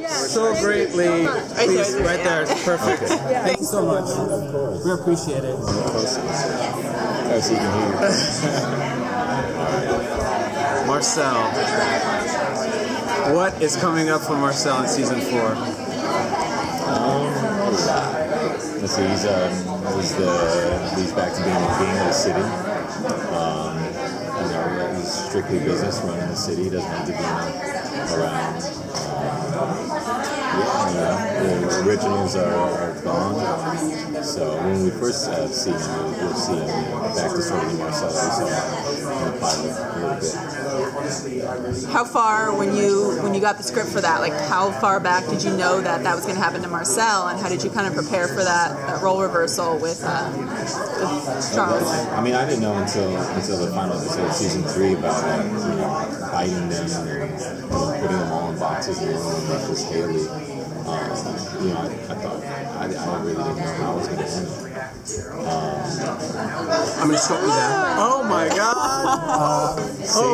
So greatly. Please, right there. It's perfect. Okay. Thank you so much. Of course. We appreciate it. As you can hear. Marcel. What is coming up for Marcel in season 4? Let's see, he's back to being the king of the city. He's strictly business, running the city. He doesn't have to be around. The originals are gone. So when we first see him, we'll see him back to sort of the Marcel we saw in the pilot a little bit. How far, when you got the script for that, like how far back did you know that was going to happen to Marcel, and how did you kind of prepare for that role reversal with Charles? I mean, I didn't know until the final episode of season 3 about biting them and putting them all in boxes and rolling them with Haley. I thought I really didn't know how I was going to end it. I'm going to stop you there. Oh my God!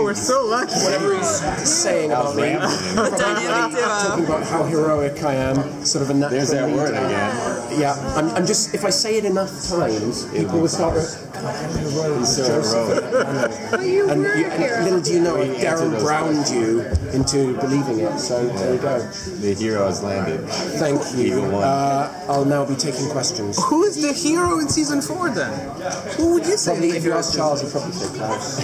We're so lucky. Whatever he's saying about me, talking about how heroic I am, sort of a natural. There's that leader. word again. Yeah, I'm just. If I say it enough times, people will start. He's so heroic. And little do you know, Darren browned you into believing it. So there you go. The hero has landed. Thank you. I'll now be taking questions. Who is the hero in season 4 then? Who would you say? Probably, if you ask Charles, he'd probably say Klaus.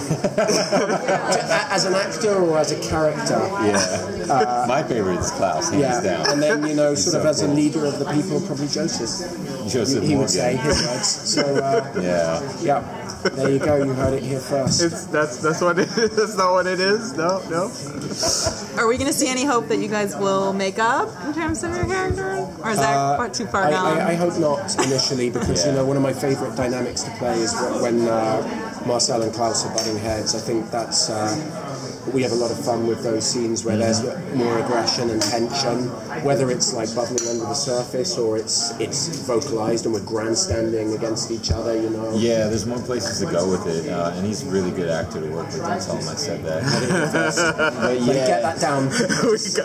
As an actor or as a character? Yeah. My favorite is Klaus, hands down. And then, sort of as a leader of the people, probably Joseph. He would say his words. So, yeah. There you go. You heard it here first. That's what it is. That's not what it is. No. Are we going to see any hope that you guys will make up in terms of your characters, or is that quite too far down? I hope not initially, because one of my favourite dynamics to play is when Marcel and Klaus are butting heads. I think that's we have a lot of fun with those scenes where there's more aggression and tension, whether it's like bubbling under the surface or it's vocalized and we're grandstanding against each other. Yeah, there's more places to go with it, and he's a really good actor to work with. Don't tell him I said that. But get that down.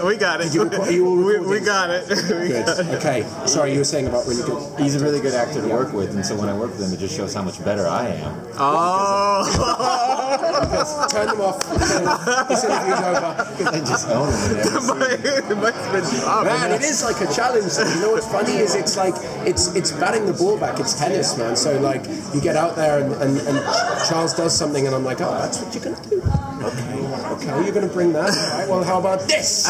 we got it. We got it. Good. Okay. Sorry, you were saying about really good. He's a really good actor to work with, and so when I work with him, it just shows how much better I am. Oh. Turn them off. This interview's over. I just own him. Man, it is like a challenge. What's funny is it's like it's batting the ball back. It's tennis, man. So like you get out there and Charles does something, and I'm like, oh, that's what you're gonna do. Okay, you're gonna bring that. All right, well, how about this?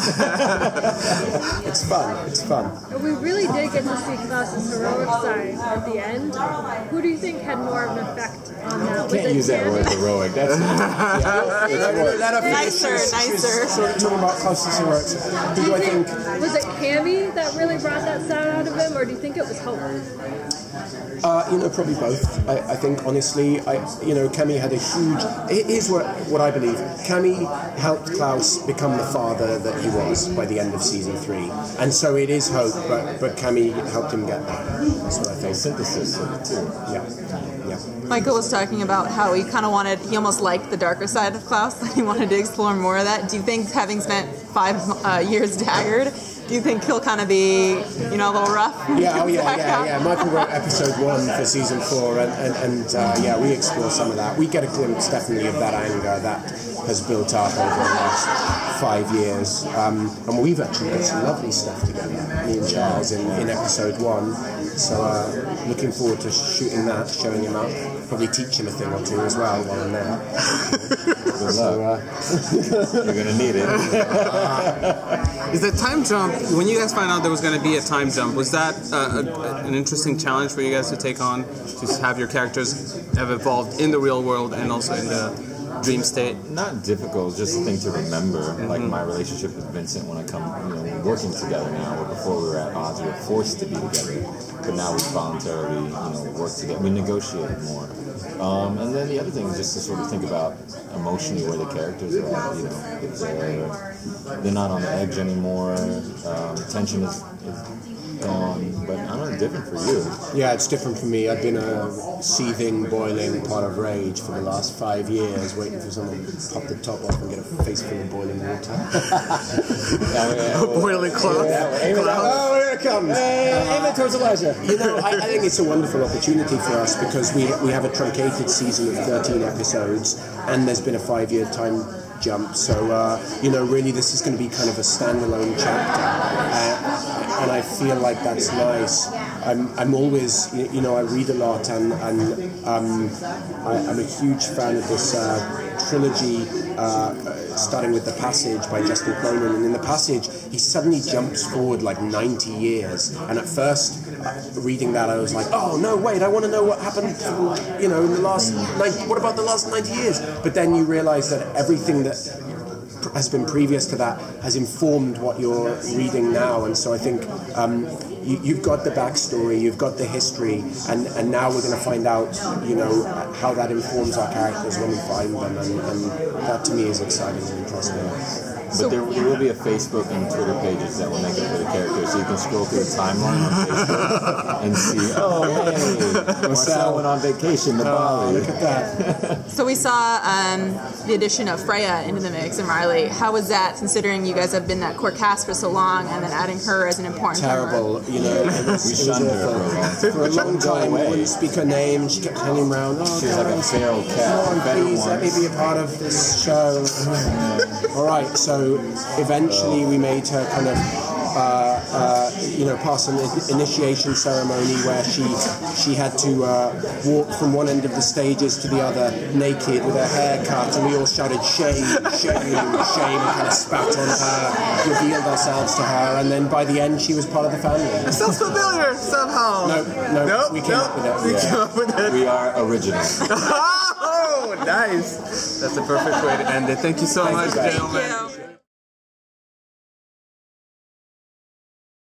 It's fun. We really did get to see Klaus's heroic side at the end. Who do you think had more of an effect on that? You can't use that word heroic. That's nicer. Sort of talking about Klaus's heroics. Do you think was it Cammy that really brought that side out of him, or do you think it was Hope? Probably both. I think, honestly, Cammy had a huge... Here's what I believe. Cammy helped Klaus become the father that he was by the end of season 3. And so it is Hope, but Cammy helped him get there. That's what I think. Synthesis of it, too. Yeah. Michael was talking about how he almost liked the darker side of Klaus, and he wanted to explore more of that. Do you think, having spent 5 years daggered, do you think he'll kind of be, a little rough? Yeah. Michael wrote episode 1 for season 4, and we explore some of that. We get a glimpse, definitely, of that anger that has built up over the last 5 years. And we've actually got some lovely stuff together, me and Charles, in episode 1. So looking forward to shooting that, showing him up. Probably teach him a thing or two as well while I'm there. Good luck. You're going to need it. Is the time jump, when you guys found out there was going to be a time jump, was that an interesting challenge for you guys to take on, to have your characters have evolved in the real world and also in the dream state? Not difficult, just a thing to remember. Like my relationship with Vincent when I come, we're working together now, where before we were at odds, we were forced to be together. But now we voluntarily, work together. We negotiate more. And then the other thing is just to sort of think about emotionally where the characters are at. If they're not on the edge anymore. Tension is gone, but I don't know, different for you. Yeah, it's different for me. I've been a seething, boiling pot of rage for the last 5 years, waiting for someone to pop the top off and get a face full of boiling water. Boiling cloth. Oh, here it comes. Aim it towards Elijah. You know, I think it's a wonderful opportunity for us because we have a truncated season of 13 episodes, and there's been a 5-year time jump. So, really, this is going to be kind of a standalone chapter, and I feel like that's nice. I'm always, I read a lot, and I'm a huge fan of this trilogy, starting with The Passage by Justin Cronin. And in The Passage, he suddenly jumps forward like 90 years. And at first, reading that, I was like, oh, no, wait, I want to know what happened, in the last 90, what about the last 90 years? But then you realize that everything that has been previous to that has informed what you're reading now. And so I think you've got the backstory, you've got the history, and now we're going to find out, how that informs our characters when we find them, and that to me is exciting and interesting. But there will be a Facebook and Twitter pages that will make it for the characters, so you can scroll through the timeline on Facebook and see, hey, Marcel went on vacation to Bali. Look at that. So we saw the addition of Freya into the mix, and Riley. How was that, considering you guys have been that core cast for so long, and then adding her as an important Terrible, member? We shunned her for a long time. We wouldn't speak her name. She kept hanging around. Oh, she was like a feral cat. Please let me be a part of this show. All right, so eventually we made her kind of pass an initiation ceremony where she had to walk from one end of the stages to the other naked with her hair cut, and we all shouted shame, shame, shame, and kind of spat on her, revealed ourselves to her, and then by the end she was part of the family. It sounds familiar somehow. No, we came up with it. We came up with it. We are original. Oh, nice. That's the perfect way to end it. Thank you so much, gentlemen. Thank you.